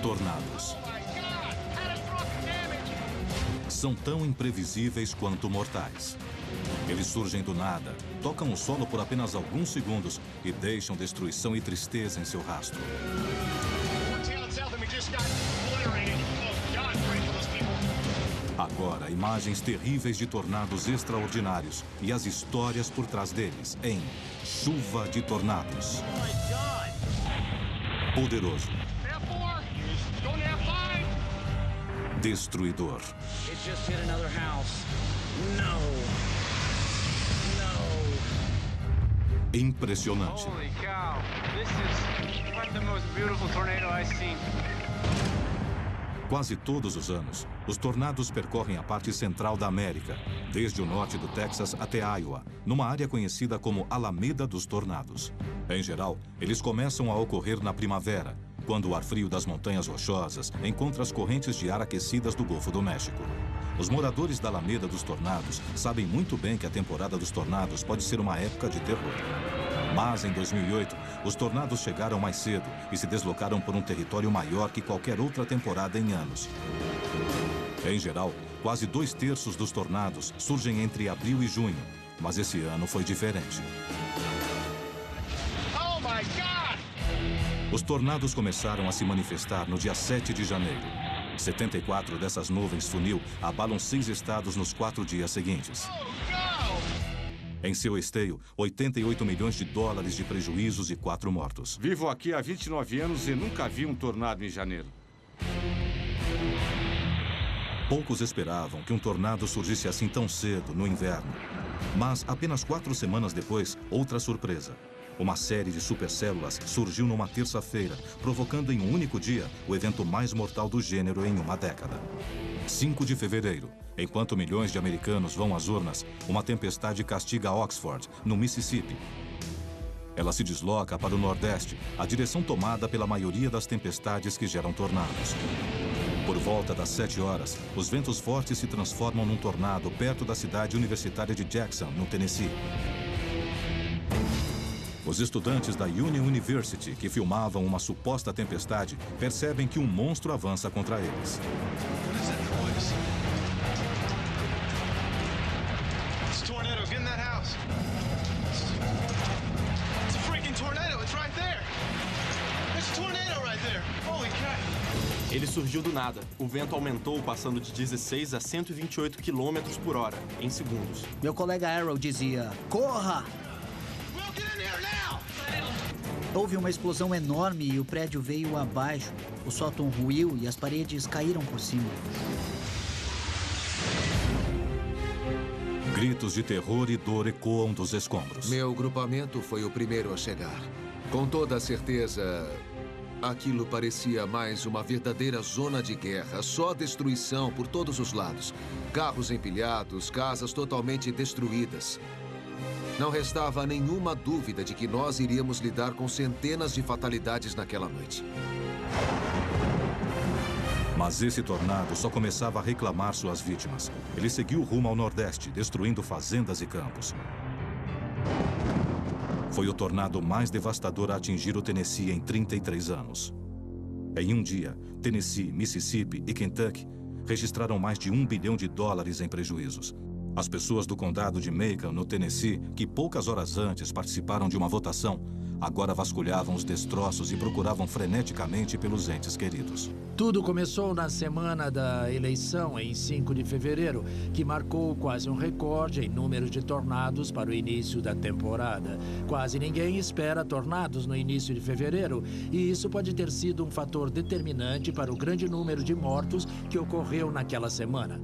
Tornados. São tão imprevisíveis quanto mortais. Eles surgem do nada, tocam o solo por apenas alguns segundos e deixam destruição e tristeza em seu rastro. Agora, imagens terríveis de tornados extraordinários e as histórias por trás deles em Chuva de Tornados. Poderoso. Destruidor. Impressionante. Quase todos os anos, os tornados percorrem a parte central da América, desde o norte do Texas até Iowa, numa área conhecida como Alameda dos Tornados. Em geral, eles começam a ocorrer na primavera, quando o ar frio das montanhas rochosas encontra as correntes de ar aquecidas do Golfo do México. Os moradores da Alameda dos Tornados sabem muito bem que a temporada dos tornados pode ser uma época de terror. Mas, em 2008, os tornados chegaram mais cedo e se deslocaram por um território maior que qualquer outra temporada em anos. Em geral, quase 2/3 dos tornados surgem entre abril e junho, mas esse ano foi diferente. Oh my God! Os tornados começaram a se manifestar no dia 7 de janeiro. 74 dessas nuvens funil abalam 6 estados nos 4 dias seguintes. Em seu esteio, 88 milhões de dólares de prejuízos e 4 mortos. Vivo aqui há 29 anos e nunca vi um tornado em janeiro. Poucos esperavam que um tornado surgisse assim tão cedo, no inverno. Mas, apenas 4 semanas depois, outra surpresa. Uma série de supercélulas surgiu numa terça-feira, provocando em um único dia o evento mais mortal do gênero em uma década. 5 de fevereiro, enquanto milhões de americanos vão às urnas, uma tempestade castiga Oxford, no Mississippi. Ela se desloca para o nordeste, a direção tomada pela maioria das tempestades que geram tornados. Por volta das 7 horas, os ventos fortes se transformam num tornado perto da cidade universitária de Jackson, no Tennessee. Os estudantes da Union University, que filmavam uma suposta tempestade, percebem que um monstro avança contra eles. Ele surgiu do nada. O vento aumentou, passando de 16 a 128 km por hora, em segundos. Meu colega Arrow dizia, corra! Houve uma explosão enorme e o prédio veio abaixo. O sótão ruiu e as paredes caíram por cima. Gritos de terror e dor ecoam dos escombros. Meu grupamento foi o primeiro a chegar. Com toda a certeza, aquilo parecia mais uma verdadeira zona de guerra. Só destruição por todos os lados. Carros empilhados, casas totalmente destruídas. Não restava nenhuma dúvida de que nós iríamos lidar com centenas de fatalidades naquela noite. Mas esse tornado só começava a reclamar suas vítimas. Ele seguiu rumo ao nordeste, destruindo fazendas e campos. Foi o tornado mais devastador a atingir o Tennessee em 33 anos. Em um dia, Tennessee, Mississippi e Kentucky registraram mais de $1 bilhão em prejuízos. As pessoas do condado de Macon, no Tennessee, que poucas horas antes participaram de uma votação, agora vasculhavam os destroços e procuravam freneticamente pelos entes queridos. Tudo começou na semana da eleição, em 5 de fevereiro, que marcou quase um recorde em número de tornados para o início da temporada. Quase ninguém espera tornados no início de fevereiro, e isso pode ter sido um fator determinante para o grande número de mortos que ocorreu naquela semana.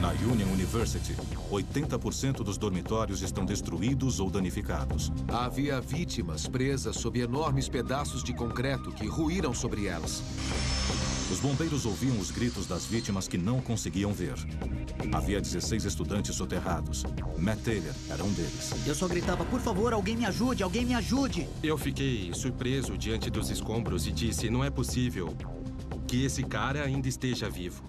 Na Union University, 80% dos dormitórios estão destruídos ou danificados. Havia vítimas presas sob enormes pedaços de concreto que ruíram sobre elas. Os bombeiros ouviam os gritos das vítimas que não conseguiam ver. Havia 16 estudantes soterrados. Matt Taylor era um deles. Eu só gritava, por favor, alguém me ajude, alguém me ajude! Eu fiquei surpreso diante dos escombros e disse, não é possível que esse cara ainda esteja vivo.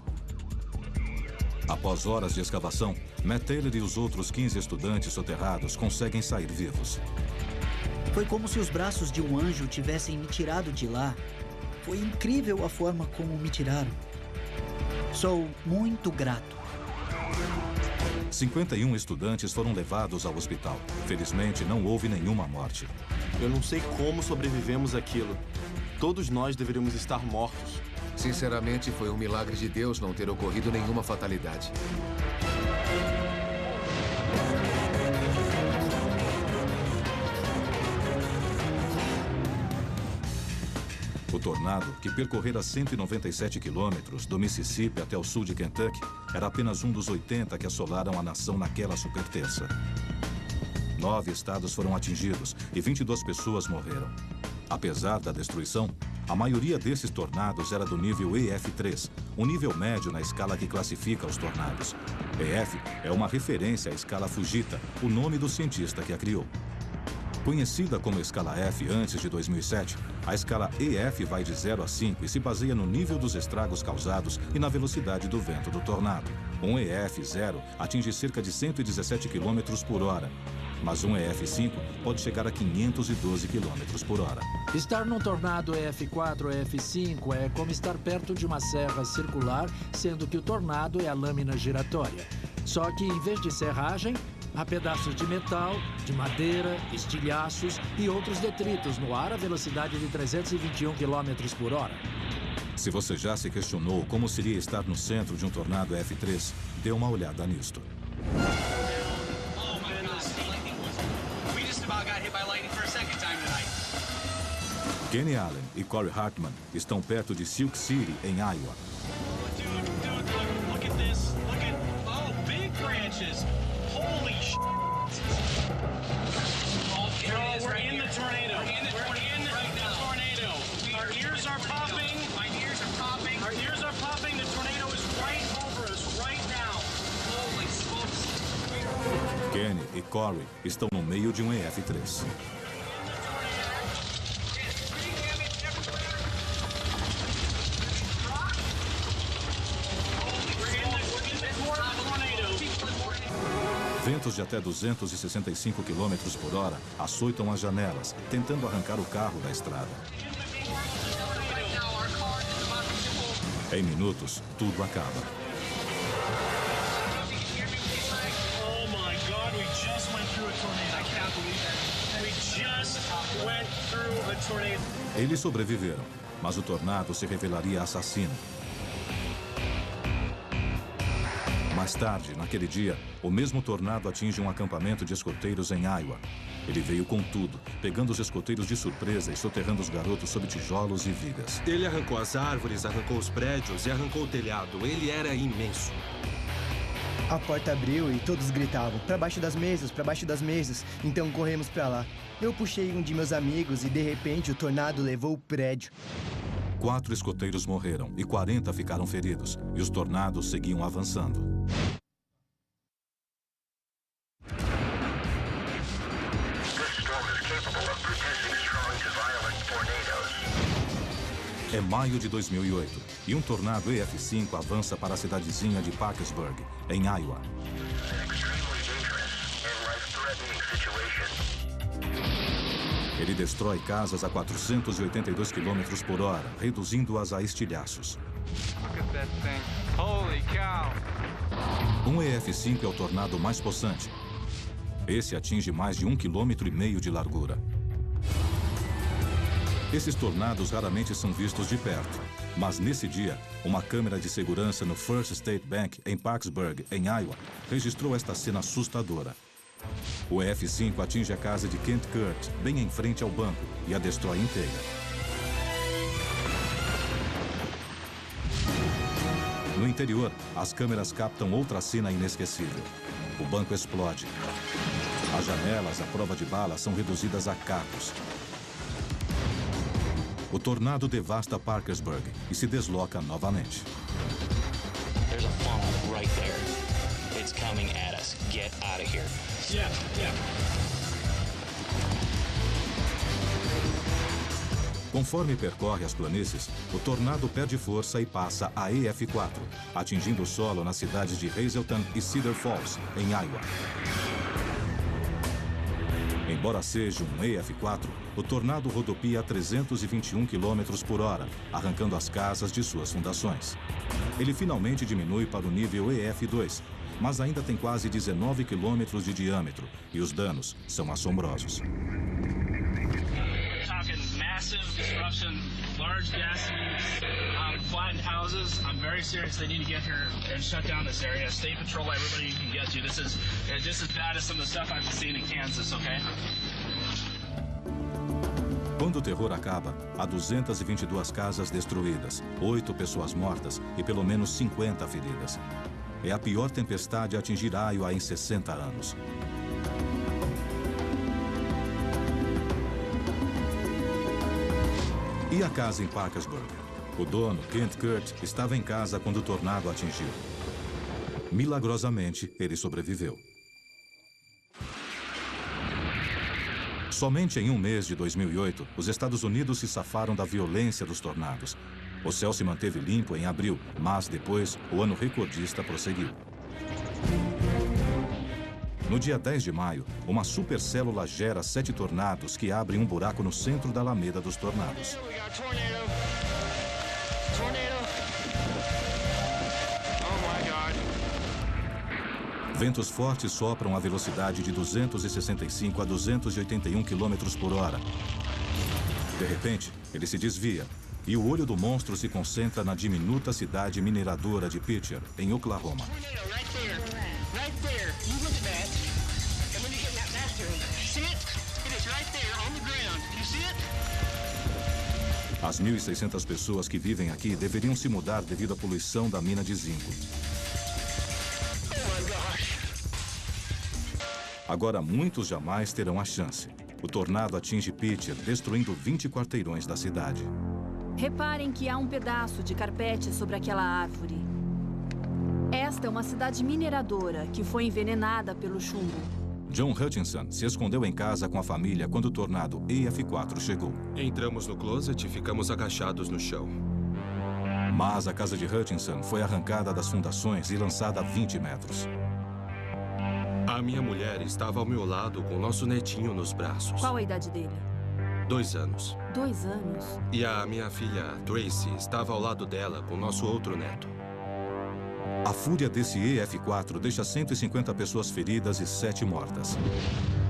Após horas de escavação, Matt Taylor e os outros 15 estudantes soterrados conseguem sair vivos. Foi como se os braços de um anjo tivessem me tirado de lá. Foi incrível a forma como me tiraram. Sou muito grato. 51 estudantes foram levados ao hospital. Felizmente, não houve nenhuma morte. Eu não sei como sobrevivemos àquilo. Todos nós deveríamos estar mortos. Sinceramente, foi um milagre de Deus não ter ocorrido nenhuma fatalidade. O tornado, que percorrera 197 quilômetros do Mississippi até o sul de Kentucky, era apenas um dos 80 que assolaram a nação naquela superterça. 9 estados foram atingidos e 22 pessoas morreram. Apesar da destruição, a maioria desses tornados era do nível EF3, um nível médio na escala que classifica os tornados. EF é uma referência à escala Fujita, o nome do cientista que a criou. Conhecida como escala F antes de 2007, a escala EF vai de 0 a 5 e se baseia no nível dos estragos causados e na velocidade do vento do tornado. Um EF0 atinge cerca de 117 km por hora, mas um EF5 pode chegar a 512 km por hora. Estar num tornado EF4 ou EF5 é como estar perto de uma serra circular, sendo que o tornado é a lâmina giratória. Só que, em vez de serragem, há pedaços de metal, de madeira, estilhaços e outros detritos no ar a velocidade de 321 km por hora. Se você já se questionou como seria estar no centro de um tornado F3, dê uma olhada nisto. Kenny Allen e Corey Hartman estão perto de Silk City, em Iowa. Holy sh**. We're in the tornado. We're in the tornado. Our ears are popping. My ears are popping. Our ears are popping. The tornado is right over us right now. Holy smokes. Kenny e Corey estão no meio de um EF3. Ventos de até 265 km por hora açoitam as janelas, tentando arrancar o carro da estrada. Em minutos, tudo acaba. Oh my God, we just went through a tornado. I can't believe that. We just went through a tornado. Eles sobreviveram, mas o tornado se revelaria assassino. Mais tarde, naquele dia, o mesmo tornado atinge um acampamento de escoteiros em Iowa. Ele veio com tudo, pegando os escoteiros de surpresa e soterrando os garotos sob tijolos e vigas. Ele arrancou as árvores, arrancou os prédios e arrancou o telhado. Ele era imenso. A porta abriu e todos gritavam, para baixo das mesas, para baixo das mesas. Então corremos para lá. Eu puxei um de meus amigos e de repente o tornado levou o prédio. 4 escoteiros morreram e 40 ficaram feridos, e os tornados seguiam avançando. É maio de 2008 e um tornado EF5 avança para a cidadezinha de Parkersburg, em Iowa. Ele destrói casas a 482 km por hora, reduzindo-as a estilhaços. Um EF5 é o tornado mais possante. Esse atinge mais de 1,5 km de largura. Esses tornados raramente são vistos de perto, mas nesse dia, uma câmera de segurança no First State Bank, em Parkersburg, em Iowa, registrou esta cena assustadora. O EF5 atinge a casa de Kent Kurt, bem em frente ao banco, e a destrói inteira. No interior, as câmeras captam outra cena inesquecível. O banco explode. As janelas à prova de bala são reduzidas a cacos. O tornado devasta Parkersburg e se desloca novamente. There's a funnel right there. It's coming at us. Get out of here. Yeah. Conforme percorre as planícies, o tornado perde força e passa a EF4, atingindo o solo nas cidades de Hazleton e Cedar Falls, em Iowa. Em Embora seja um EF4, o tornado rodopia a 321 km por hora, arrancando as casas de suas fundações. Ele finalmente diminui para o nível EF2, mas ainda tem quase 19 km de diâmetro e os danos são assombrosos. Massive disruption, large gas leaks, flattened houses. I'm very serious. They need to get here and shut down this area. State patrol everybody you can get to. This is just as bad as some of the stuff I've seen in Kansas, okay? Quando o terror acaba, há 222 casas destruídas, 8 pessoas mortas e pelo menos 50 feridas. É a pior tempestade a atingir Iowa em 60 anos. E a casa em Parkersburg? O dono, Kent Kurt, estava em casa quando o tornado atingiu. Milagrosamente, ele sobreviveu. Somente em um mês de 2008, os Estados Unidos se safaram da violência dos tornados. O céu se manteve limpo em abril, mas depois o ano recordista prosseguiu. No dia 10 de maio, uma supercélula gera 7 tornados que abrem um buraco no centro da Alameda dos Tornados. Ventos fortes sopram a velocidade de 265 a 281 km por hora. De repente, ele se desvia e o olho do monstro se concentra na diminuta cidade mineradora de Pitcher, em Oklahoma. As 1.600 pessoas que vivem aqui deveriam se mudar devido à poluição da mina de zinco. Agora, muitos jamais terão a chance. O tornado atinge Pitcher, destruindo 20 quarteirões da cidade. Reparem que há um pedaço de carpete sobre aquela árvore. Esta é uma cidade mineradora que foi envenenada pelo chumbo. John Hutchinson se escondeu em casa com a família quando o tornado EF4 chegou. Entramos no closet e ficamos agachados no chão. Mas a casa de Hutchinson foi arrancada das fundações e lançada a 20 metros. A minha mulher estava ao meu lado com nosso netinho nos braços. Qual a idade dele? 2 anos. 2 anos? E a minha filha, Tracy, estava ao lado dela com nosso outro neto. A fúria desse EF4 deixa 150 pessoas feridas e 7 mortas.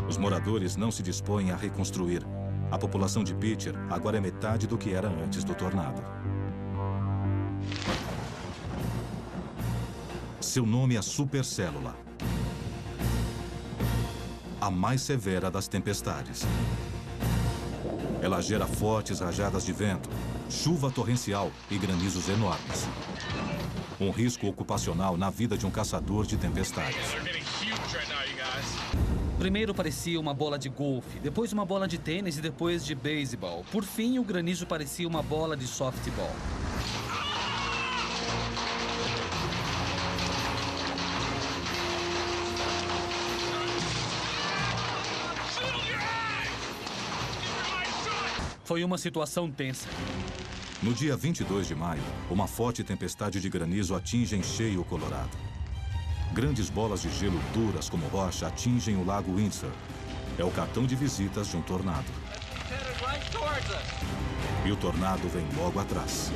Os moradores não se dispõem a reconstruir. A população de Pitcher agora é metade do que era antes do tornado. Seu nome é supercélula. A mais severa das tempestades. Ela gera fortes rajadas de vento, chuva torrencial e granizos enormes. Um risco ocupacional na vida de um caçador de tempestades. Primeiro parecia uma bola de golfe, depois uma bola de tênis e depois de beisebol. Por fim, o granizo parecia uma bola de softball. Foi uma situação tensa. No dia 22 de maio, uma forte tempestade de granizo atinge em cheio o Colorado. Grandes bolas de gelo duras como rocha atingem o lago Windsor. É o cartão de visitas de um tornado. E o tornado vem logo atrás.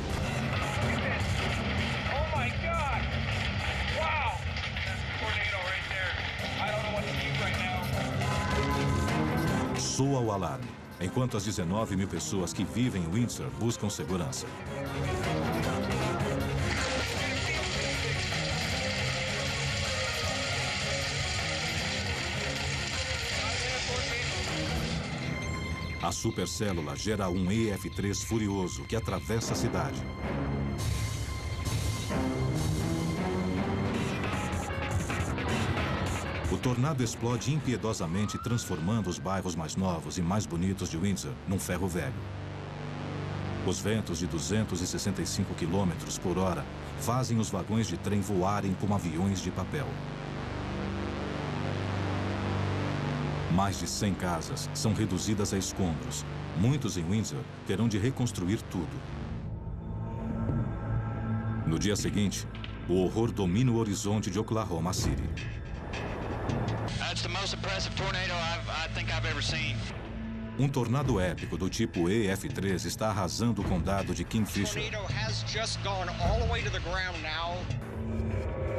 Soa o alarme, enquanto as 19 mil pessoas que vivem em Windsor buscam segurança. A supercélula gera um EF3 furioso que atravessa a cidade. O tornado explode impiedosamente, transformando os bairros mais novos e mais bonitos de Windsor num ferro velho. Os ventos de 265 km por hora fazem os vagões de trem voarem como aviões de papel. Mais de 100 casas são reduzidas a escombros. Muitos em Windsor terão de reconstruir tudo. No dia seguinte, o horror domina o horizonte de Oklahoma City. That's the most impressive tornado I think I've ever seen. Um tornado épico do tipo EF3 está arrasando o condado de Kingfisher.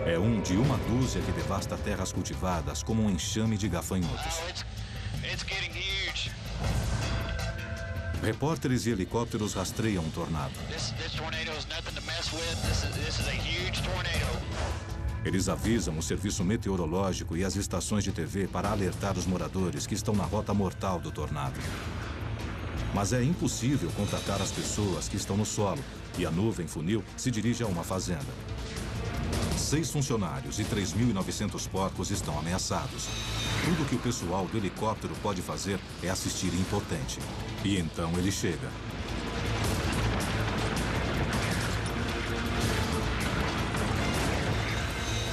É um de uma dúzia que devasta terras cultivadas como um enxame de gafanhotos. Repórteres e helicópteros rastreiam um tornado. Eles avisam o serviço meteorológico e as estações de TV para alertar os moradores que estão na rota mortal do tornado. Mas é impossível contatar as pessoas que estão no solo e a nuvem funil se dirige a uma fazenda. 6 funcionários e 3.900 porcos estão ameaçados. Tudo que o pessoal do helicóptero pode fazer é assistir impotente. E então ele chega.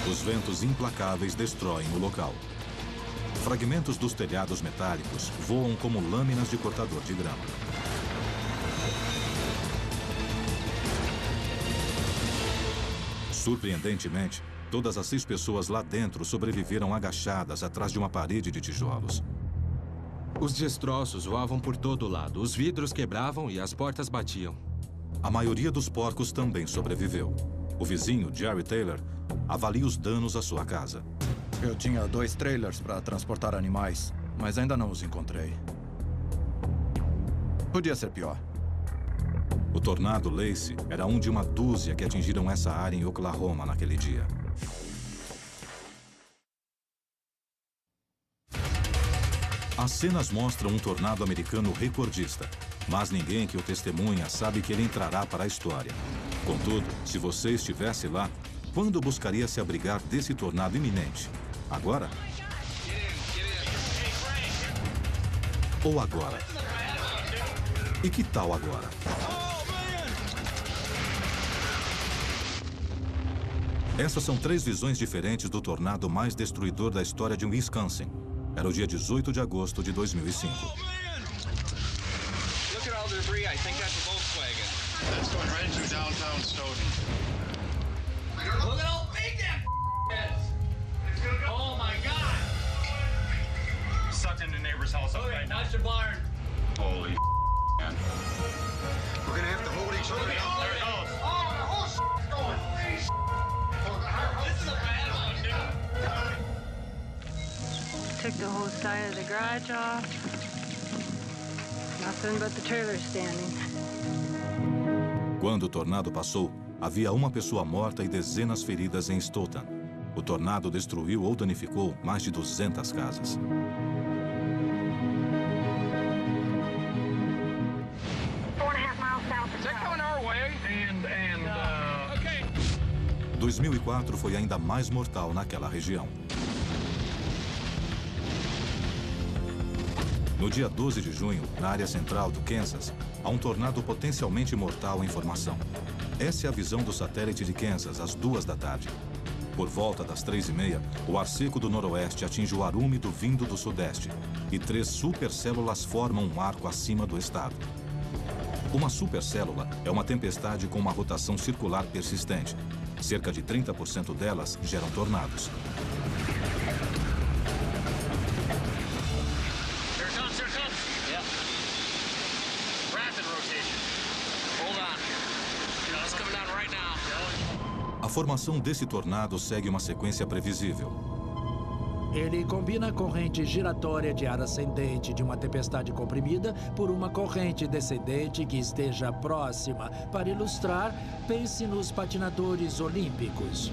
Os ventos implacáveis destroem o local. Fragmentos dos telhados metálicos voam como lâminas de cortador de grama. Surpreendentemente, todas as 6 pessoas lá dentro sobreviveram agachadas atrás de uma parede de tijolos. Os destroços voavam por todo lado, os vidros quebravam e as portas batiam. A maioria dos porcos também sobreviveu. O vizinho, Jerry Taylor, avalia os danos à sua casa. Eu tinha 2 trailers para transportar animais, mas ainda não os encontrei. Podia ser pior. O tornado Lacey era um de uma dúzia que atingiram essa área em Oklahoma naquele dia. As cenas mostram um tornado americano recordista, mas ninguém que o testemunha sabe que ele entrará para a história. Contudo, se você estivesse lá, quando buscaria se abrigar desse tornado iminente? Agora? Ou agora? E que tal agora? Essas são 3 visões diferentes do tornado mais destruidor da história de Wisconsin. Era o dia 18 de agosto de 2005. That's going right into downtown Stoughton. Look at how big that is! Oh my God! Sucked into neighbor's house up right now. Watch the barn. Holy man. We're gonna have to hold each other down. There it goes. Oh, the whole is going. This is a bad one, dude. Took the whole side of the garage off. Nothing but the trailer standing. Quando o tornado passou, havia uma pessoa morta e dezenas feridas em Stoughton. O tornado destruiu ou danificou mais de 200 casas. Is that coming our way? Okay. 2004 foi ainda mais mortal naquela região. No dia 12 de junho, na área central do Kansas, há um tornado potencialmente mortal em formação. Essa é a visão do satélite de Kansas, às 2 da tarde. Por volta das 3h30, o ar seco do noroeste atinge o ar úmido vindo do sudeste, e 3 supercélulas formam um arco acima do estado. Uma supercélula é uma tempestade com uma rotação circular persistente. Cerca de 30% delas geram tornados. A formação desse tornado segue uma sequência previsível. Ele combina a corrente giratória de ar ascendente de uma tempestade comprimida por uma corrente descendente que esteja próxima. Para ilustrar, pense nos patinadores olímpicos.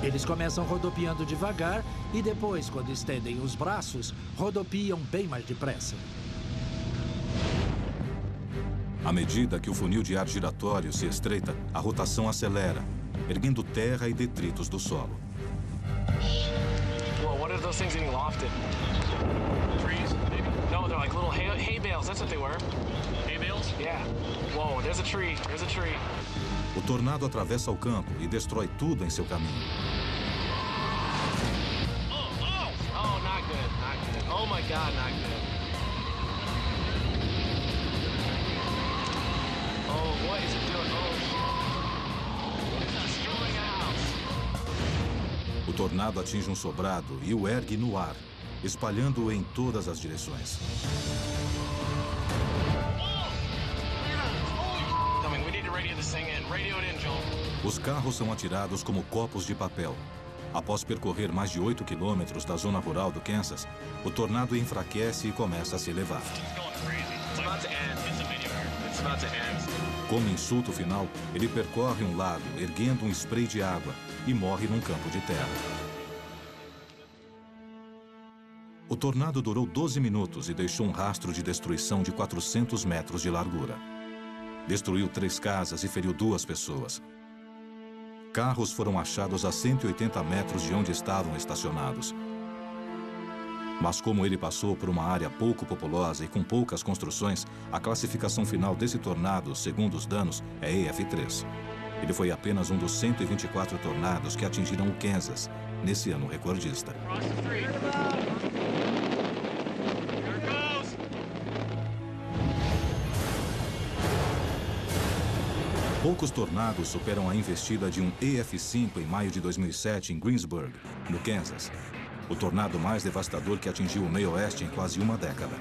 Eles começam rodopiando devagar e depois, quando estendem os braços, rodopiam bem mais depressa. À medida que o funil de ar giratório se estreita, a rotação acelera, erguendo terra e detritos do solo. Whoa, what are those things getting lofted? Trees, maybe? No, they're like little hay bales. That's what they were. Hay bales? Yeah. Whoa, there's a tree. There's a tree. O tornado atravessa o campo e destrói tudo em seu caminho. Oh, not good. Not good. Oh my God, not good. Oh, what is it doing? Oh, shit. It's destroying a house. O tornado atinge um sobrado e o ergue no ar, espalhando-o em todas as direções. Os carros são atirados como copos de papel. Após percorrer mais de 8 quilômetros da zona rural do Kansas, o tornado enfraquece e começa a se elevar. Como insulto final, ele percorre um lago, erguendo um spray de água, e morre num campo de terra. O tornado durou 12 minutos e deixou um rastro de destruição de 400 metros de largura. Destruiu 3 casas e feriu 2 pessoas. Carros foram achados a 180 metros de onde estavam estacionados. Mas como ele passou por uma área pouco populosa e com poucas construções, a classificação final desse tornado, segundo os danos, é EF3. Ele foi apenas um dos 124 tornados que atingiram o Kansas, nesse ano recordista. Poucos tornados superam a investida de um EF5 em maio de 2007 em Greensburg, no Kansas. O tornado mais devastador que atingiu o meio oeste em quase uma década.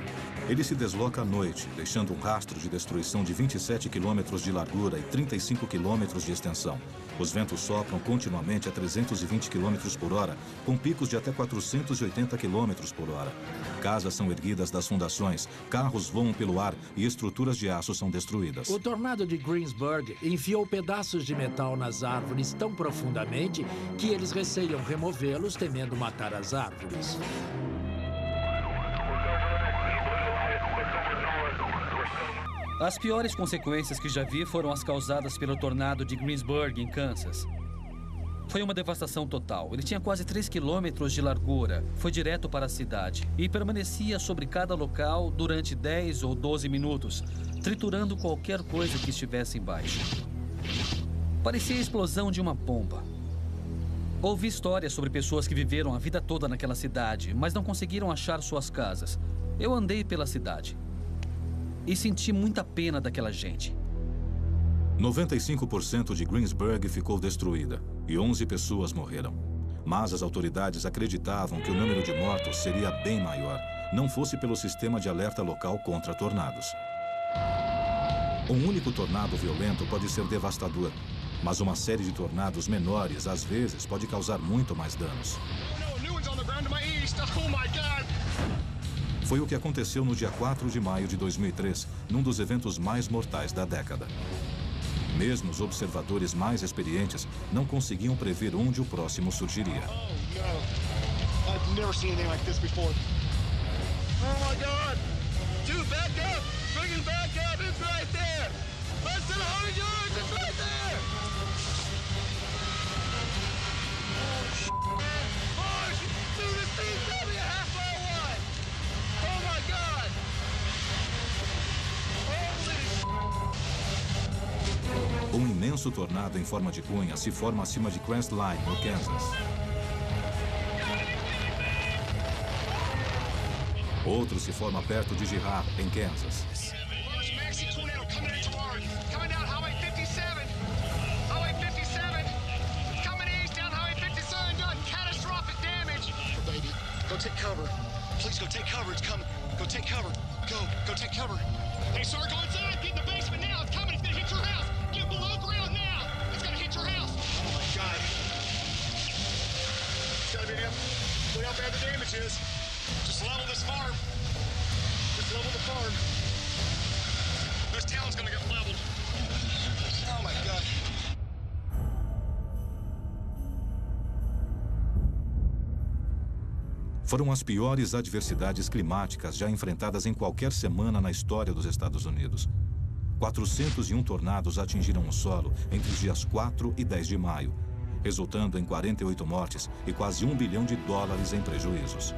Ele se desloca à noite, deixando um rastro de destruição de 27 quilômetros de largura e 35 quilômetros de extensão. Os ventos sopram continuamente a 320 quilômetros por hora, com picos de até 480 quilômetros por hora. Casas são erguidas das fundações, carros voam pelo ar e estruturas de aço são destruídas. O tornado de Greensburg enfiou pedaços de metal nas árvores tão profundamente que eles receiam removê-los, temendo matar as árvores. As piores consequências que já vi foram as causadas pelo tornado de Greensburg, em Kansas. Foi uma devastação total. Ele tinha quase 3 quilômetros de largura, foi direto para a cidade e permanecia sobre cada local durante 10 ou 12 minutos, triturando qualquer coisa que estivesse embaixo. Parecia a explosão de uma bomba. Ouvi histórias sobre pessoas que viveram a vida toda naquela cidade, mas não conseguiram achar suas casas. Eu andei pela cidade e senti muita pena daquela gente. 95% de Greensburg ficou destruída e 11 pessoas morreram. Mas as autoridades acreditavam que o número de mortos seria bem maior, não fosse pelo sistema de alerta local contra tornados. Um único tornado violento pode ser devastador, mas uma série de tornados menores, às vezes, pode causar muito mais danos. Foi o que aconteceu no dia 4 de maio de 2003, num dos eventos mais mortais da década. Mesmo os observadores mais experientes não conseguiam prever onde o próximo surgiria. Um imenso tornado em forma de cunha se forma acima de Crestline, no Kansas. Outro se forma perto de Girard, em Kansas. Go take cover. Please go take cover. It's coming. Go take cover. Go take cover. Hey, sir, go inside. Get in the basement now. It's coming. It's gonna hit your house. Get below ground now. It's gonna hit your house. Oh my God. It's gotta be him. Look how bad the damage is. Just level this farm. Just level the farm. This town's gonna get leveled. Oh my God. Foram as piores adversidades climáticas já enfrentadas em qualquer semana na história dos Estados Unidos. 401 tornados atingiram o solo entre os dias 4 e 10 de maio, resultando em 48 mortes e quase $1 bilhão em prejuízos.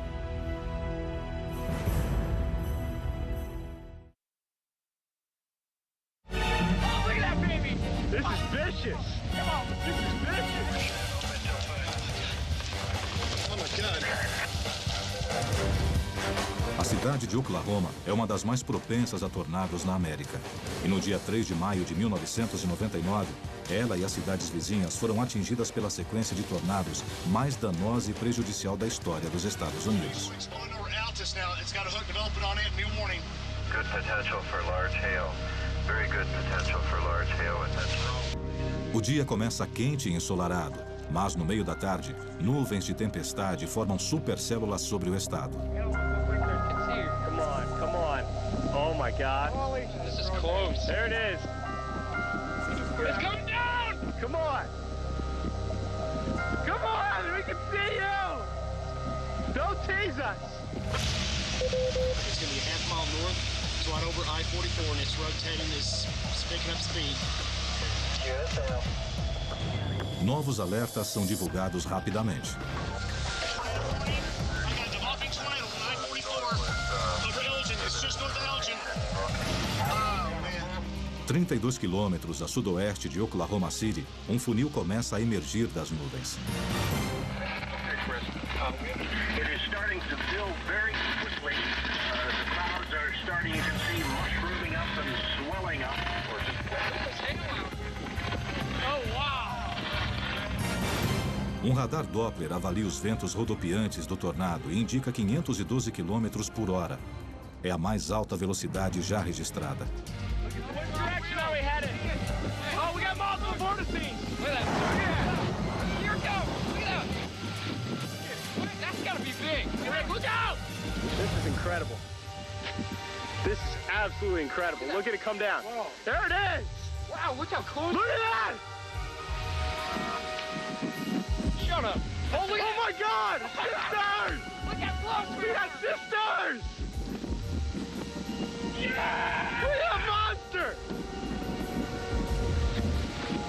A cidade de Oklahoma é uma das mais propensas a tornados na América. E no dia 3 de maio de 1999, ela e as cidades vizinhas foram atingidas pela sequência de tornados mais danosa e prejudicial da história dos Estados Unidos. Good potential for large hail. Very good potential for large hail attention. O dia começa quente e ensolarado, mas no meio da tarde, nuvens de tempestade formam supercélulas sobre o estado. Come on. Oh my God. This is close. There it is. It's coming down! Come on! Come on! We can see you! Don't tease us! It's going to be a half mile north. It's right over I-44 and it's rotating, it's picking up speed. Novos alertas são divulgados rapidamente. 32 quilômetros a sudoeste de Oklahoma City, um funil começa a emergir das nuvens. It is starting to fill very quickly. The clouds are starting, you can see, mushrooming up and swelling up. Oh, wow! Um radar Doppler avalia os ventos rodopiantes do tornado e indica 512 km por hora. É a mais alta velocidade já registrada. What direction are we headed? Oh, we got multiple vortices! Look at that. Here it goes! Look at that! That's gotta be big! Look out! This is incredible. This is absolutely incredible. Look at it come down. Whoa. There it is! Wow, look how close. Look at that! Shut up. Oh my God! Sisters! Look how close we got sisters! Yeah! Look at that monster!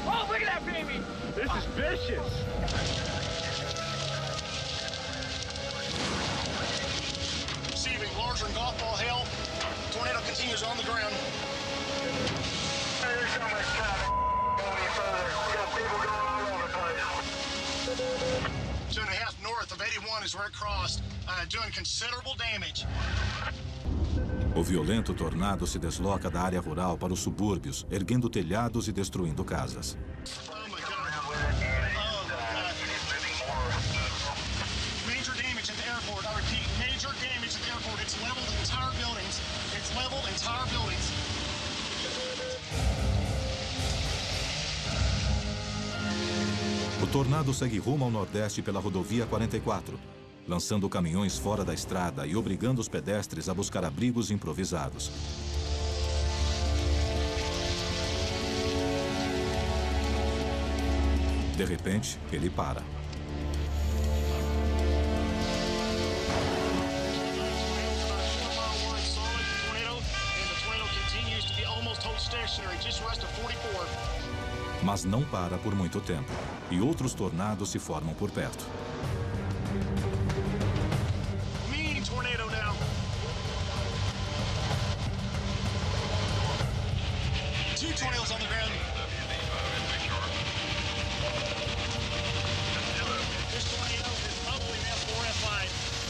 Oh, look at that baby! This is vicious! Receiving larger than golf ball hail. Tornado continues on the ground. There's so much traffic going any further. We got people going all over the place. 2.5 north of 81 is where it crossed, doing considerable damage. O violento tornado se desloca da área rural para os subúrbios, erguendo telhados e destruindo casas. Major damage at the airport. I repeat, major damage at the airport. It's leveled entire buildings. It's leveled entire buildings. O tornado segue rumo ao nordeste pela rodovia 44, lançando caminhões fora da estrada e obrigando os pedestres a buscar abrigos improvisados. De repente, ele para. Mas não para por muito tempo, e outros tornados se formam por perto. Mean tornado now. Two tornadoes on the ground. This tornado is probably an F4, F5.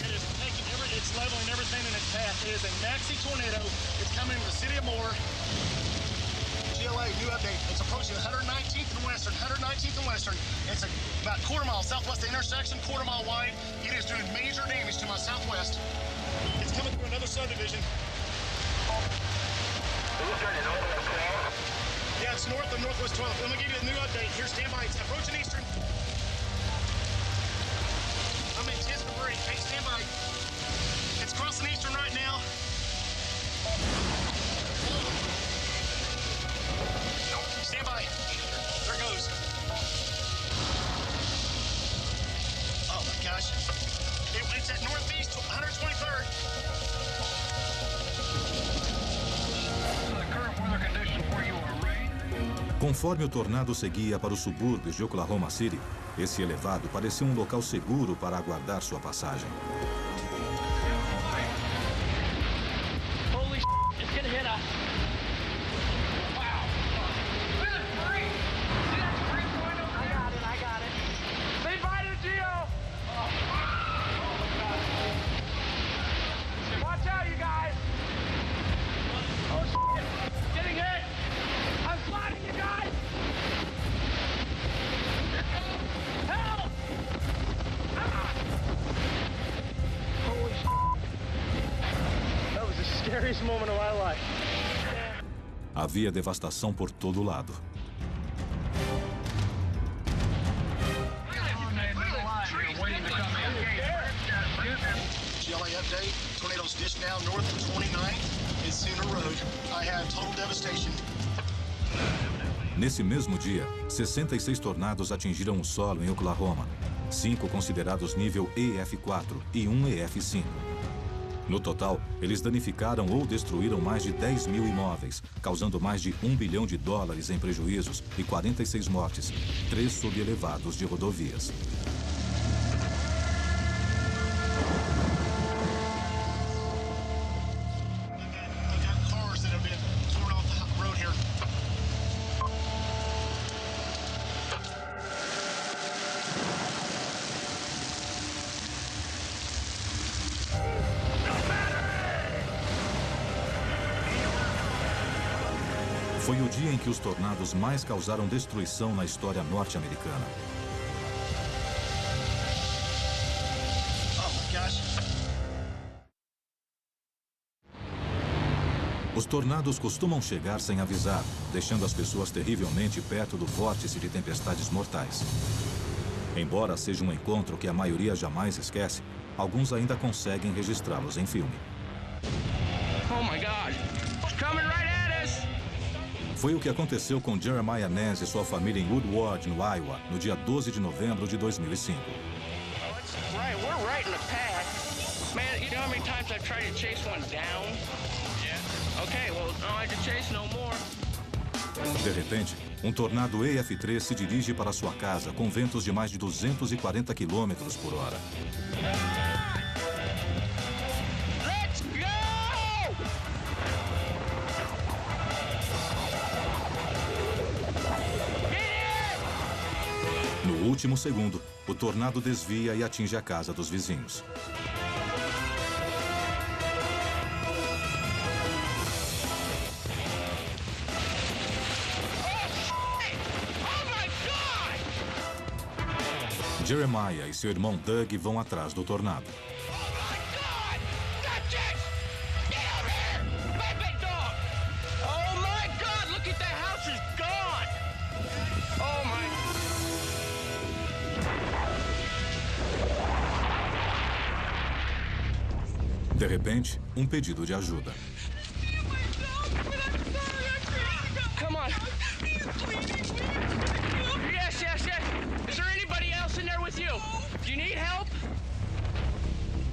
It is taking it's leveling everything in its path. It is a maxi tornado. It's coming to the city of Moore. GLA, new update. It's approaching 119th and Western, 119th and Western. It's about quarter mile southwest of the intersection, quarter mile wide. It is doing major damage to my southwest. It's coming through another subdivision. Yeah, it's north of Northwest 12th. Let me give you a new update. Here, stand by. It's approaching Eastern. I'm in 10th and 3. Hey, stand by. It's crossing Eastern right now. Stand by. There it goes. Oh my gosh. It's at northeast 123rd. The current weather condition where you are rain. Conforme o tornado seguia para os subúrbios de Oklahoma City, esse elevado parecia um local seguro para aguardar sua passagem. Holy shit, it's gonna hit us. greatest moment of my life. Havia devastação por todo lado. GLA update, tornadoes dished down north of 29th. It's Sooner Road. I have total devastation. Nesse mesmo dia, 66 tornados atingiram o solo em Oklahoma. 5 considerados nível EF4 e 1 EF5. No total, eles danificaram ou destruíram mais de 10 mil imóveis, causando mais de $1 bilhão em prejuízos e 46 mortes, 3 subelevados de rodovias. Foi o dia em que os tornados mais causaram destruição na história norte-americana. Os tornados costumam chegar sem avisar, deixando as pessoas terrivelmente perto do vórtice de tempestades mortais. Embora seja um encontro que a maioria jamais esquece, alguns ainda conseguem registrá-los em filme. Oh my God! It's coming right at us! Foi o que aconteceu com Jeremiah Nance e sua família em Woodward, no Iowa, no dia 12 de novembro de 2005. Right, we're right in the path. Man, you know how many times I've tried to chase one down? Yeah. Okay, well, I don't have to chase no more. De repente, um tornado EF3 se dirige para sua casa com ventos de mais de 240 km por hora. Let's go! No último segundo, o tornado desvia e atinge a casa dos vizinhos. Jeremiah e seu irmão Doug vão atrás do tornado. De repente, um pedido de ajuda. Come on. Yes, yes, yes. Is there anybody else in there with you? Do you need help?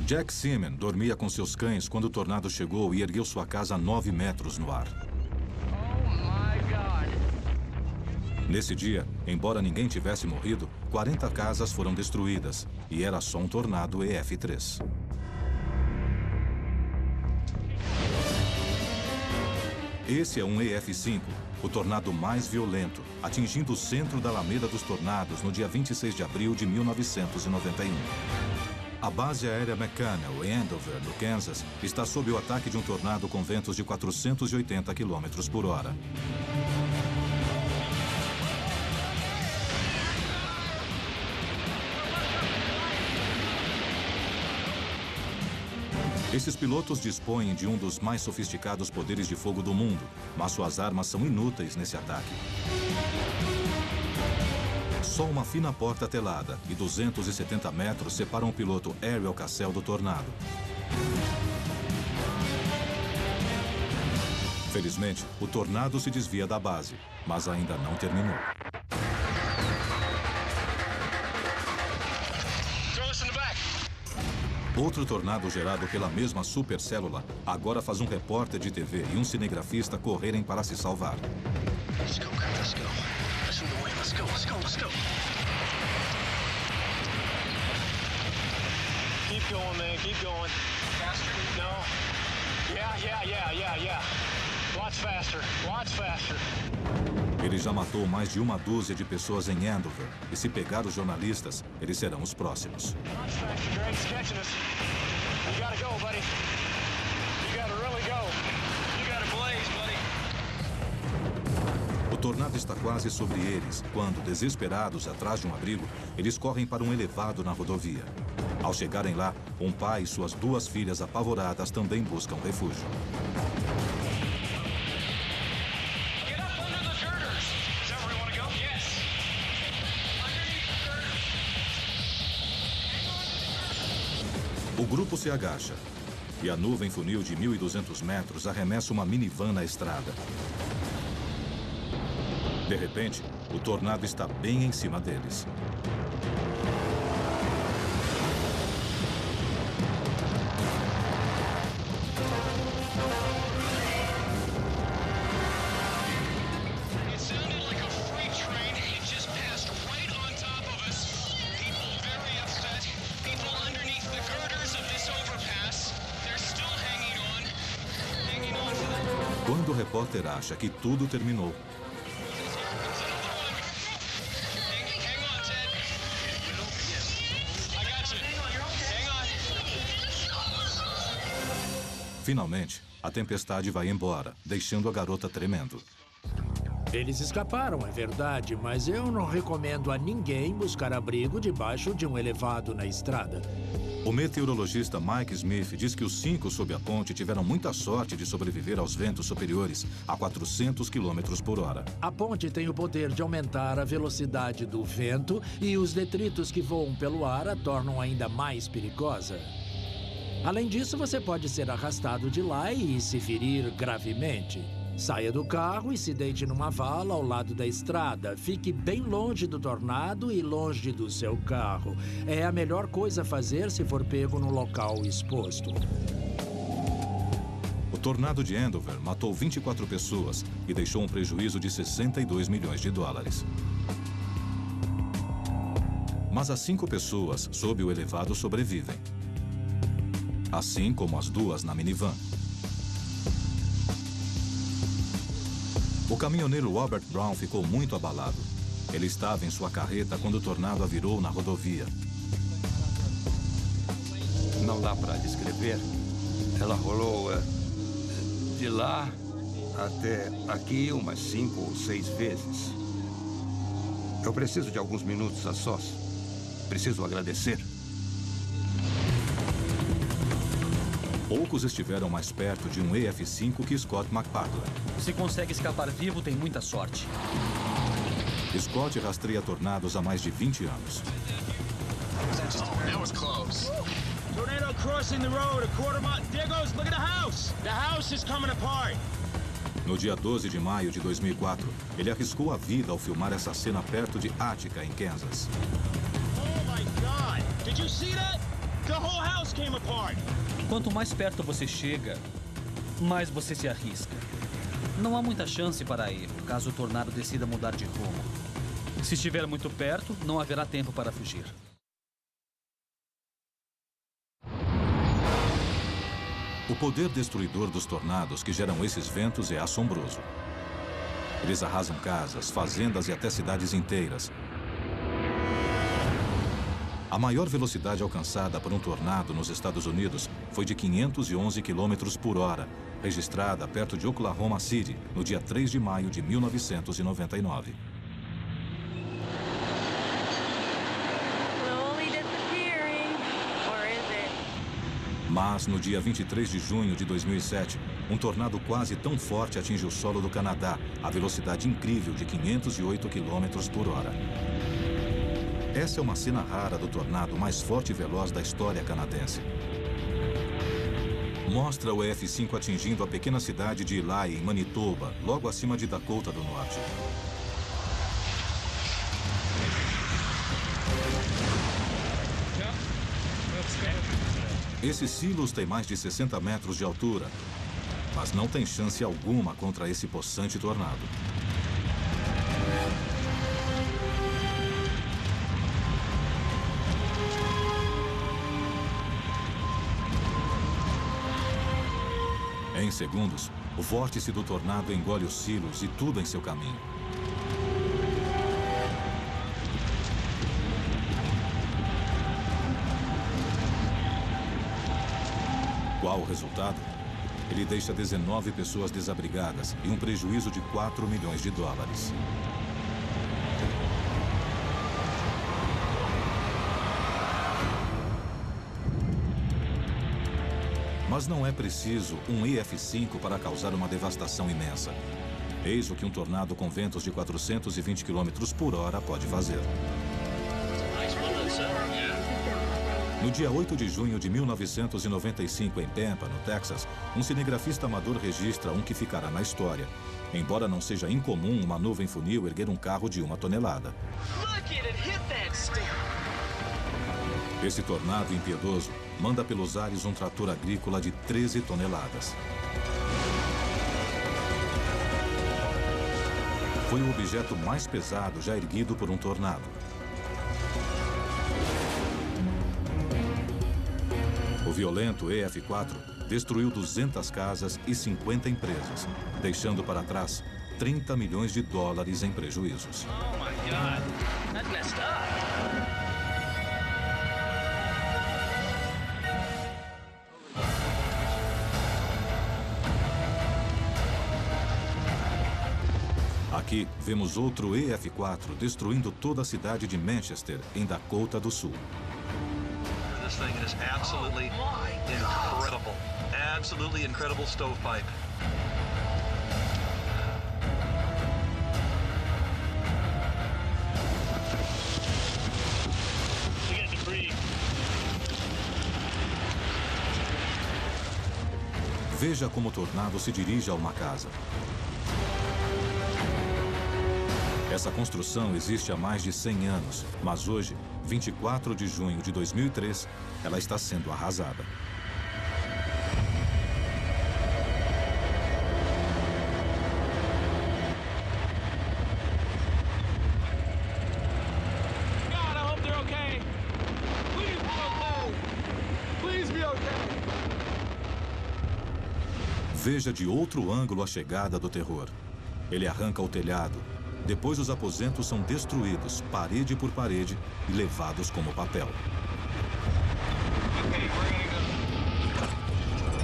Jack Seaman dormia com seus cães quando o tornado chegou e ergueu sua casa a 9 metros no ar. Oh my God. Nesse dia, embora ninguém tivesse morrido, 40 casas foram destruídas e era só um tornado EF3. Esse é um EF5, o tornado mais violento, atingindo o centro da Alameda dos Tornados no dia 26 de abril de 1991. A base aérea McConnell, em Andover, no Kansas, está sob o ataque de um tornado com ventos de 480 km por hora. Esses pilotos dispõem de um dos mais sofisticados poderes de fogo do mundo, mas suas armas são inúteis nesse ataque. Só uma fina porta telada e 270 metros separam o piloto Ariel Cassell do tornado. Felizmente, o tornado se desvia da base, mas ainda não terminou. Outro tornado gerado pela mesma supercélula agora faz um repórter de TV e um cinegrafista correrem para se salvar. Let's go, Kurt, let's go. Listen to the wind. Let's go, let's go, let's go. Keep going, man, keep going. Faster? No. Yeah. Lots faster, lots faster. Ele já matou mais de uma dúzia de pessoas em Andover. E se pegar os jornalistas, eles serão os próximos. O tornado está quase sobre eles, quando, desesperados atrás de um abrigo, eles correm para um elevado na rodovia. Ao chegarem lá, um pai e suas 2 filhas apavoradas também buscam refúgio. O grupo se agacha e a nuvem funil de 1.200 metros arremessa uma minivan na estrada. De repente, o tornado está bem em cima deles. Quando o repórter acha que tudo terminou, finalmente, a tempestade vai embora, deixando a garota tremendo. Eles escaparam, é verdade, mas eu não recomendo a ninguém buscar abrigo debaixo de um elevado na estrada. O meteorologista Mike Smith diz que os 5 sob a ponte tiveram muita sorte de sobreviver aos ventos superiores a 400 km por hora. A ponte tem o poder de aumentar a velocidade do vento e os detritos que voam pelo ar a tornam ainda mais perigosa. Além disso, você pode ser arrastado de lá e se ferir gravemente. Saia do carro e se deite numa vala ao lado da estrada. Fique bem longe do tornado e longe do seu carro. É a melhor coisa a fazer se for pego no local exposto. O tornado de Andover matou 24 pessoas e deixou um prejuízo de 62 milhões de dólares. Mas as 5 pessoas sob o elevado sobrevivem. Assim como as 2 na minivan. O caminhoneiro Robert Brown ficou muito abalado. Ele estava em sua carreta quando o tornado a virou na rodovia. Não dá para descrever. Ela rolou de lá até aqui umas 5 ou 6 vezes. Eu preciso de alguns minutos a sós. Preciso agradecer. Poucos estiveram mais perto de um EF-5 que Scott McPartland. Se consegue escapar vivo, tem muita sorte. Scott rastreia tornados há mais de 20 anos. That was close. Tornado crossing the road, a quarter mile. There goes, look at the house. The house is coming apart. No dia 12 de maio de 2004, ele arriscou a vida ao filmar essa cena perto de Attica, em Kansas. Oh my God! Did you see that? The whole house came apart. Quanto mais perto você chega, mais você se arrisca. Não há muita chance para erro, caso o tornado decida mudar de rumo. Se estiver muito perto, não haverá tempo para fugir. O poder destruidor dos tornados que geram esses ventos é assombroso. Eles arrasam casas, fazendas e até cidades inteiras. A maior velocidade alcançada por um tornado nos Estados Unidos foi de 511 km por hora, registrada perto de Oklahoma City, no dia 3 de maio de 1999. Mas, no dia 23 de junho de 2007, um tornado quase tão forte atinge o solo do Canadá, a velocidade incrível de 508 km por hora. Essa é uma cena rara do tornado mais forte e veloz da história canadense. Mostra o EF-5 atingindo a pequena cidade de Ely, em Manitoba, logo acima de Dakota do Norte. Esse silos tem mais de 60 metros de altura, mas não tem chance alguma contra esse possante tornado. Em segundos, o vórtice do tornado engole os silos e tudo em seu caminho. Qual o resultado? Ele deixa 19 pessoas desabrigadas e um prejuízo de 4 milhões de dólares. Mas não é preciso um EF-5 para causar uma devastação imensa. Eis o que um tornado com ventos de 420 km por hora pode fazer. No dia 8 de junho de 1995, em Pampa, no Texas, um cinegrafista amador registra um que ficará na história. Embora não seja incomum uma nuvem funil erguer um carro de 1 tonelada. Esse tornado impiedoso manda pelos ares um trator agrícola de 13 toneladas. Foi o objeto mais pesado já erguido por um tornado. O violento EF4 destruiu 200 casas e 50 empresas, deixando para trás 30 milhões de dólares em prejuízos. Oh my God, that's messed up. Aqui vemos outro EF4 destruindo toda a cidade de Manchester, em Dakota do Sul. This thing is absolutely incredible. Absolutely incredible stovepipe. We got debris. Veja como o tornado se dirige a uma casa. Essa construção existe há mais de 100 anos, mas hoje, 24 de junho de 2003, ela está sendo arrasada. God, I hope they're okay. Please be okay. Please be okay. Veja de outro ângulo a chegada do terror. Ele arranca o telhado. Depois os aposentos são destruídos, parede por parede, e levados como papel.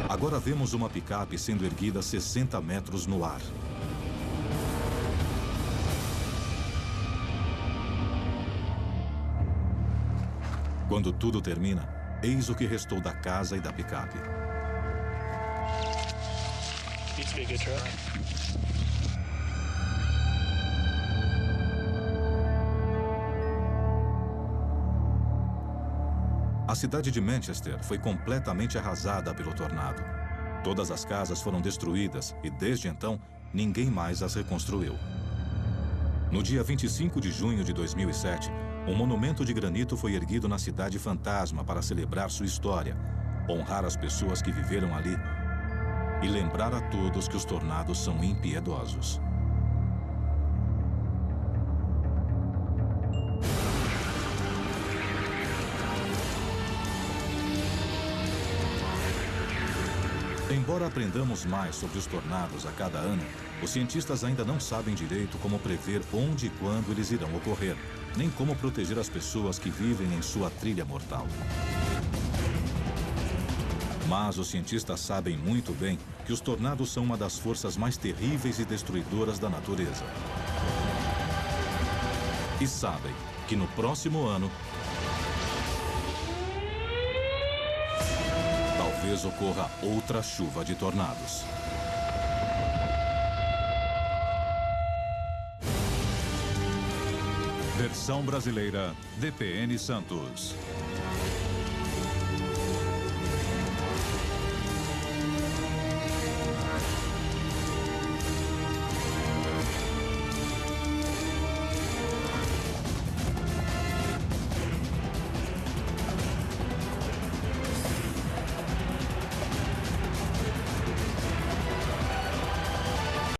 Agora vemos uma picape sendo erguida 60 metros no ar. Quando tudo termina, eis o que restou da casa e da picape. Used to be a good truck. A cidade de Manchester foi completamente arrasada pelo tornado. Todas as casas foram destruídas e, desde então, ninguém mais as reconstruiu. No dia 25 de junho de 2007, um monumento de granito foi erguido na cidade fantasma para celebrar sua história, honrar as pessoas que viveram ali e lembrar a todos que os tornados são impiedosos. Embora aprendamos mais sobre os tornados a cada ano, os cientistas ainda não sabem direito como prever onde e quando eles irão ocorrer, nem como proteger as pessoas que vivem em sua trilha mortal. Mas os cientistas sabem muito bem que os tornados são uma das forças mais terríveis e destruidoras da natureza. E sabem que no próximo ano, talvez ocorra outra chuva de tornados. Versão brasileira, DPN Santos.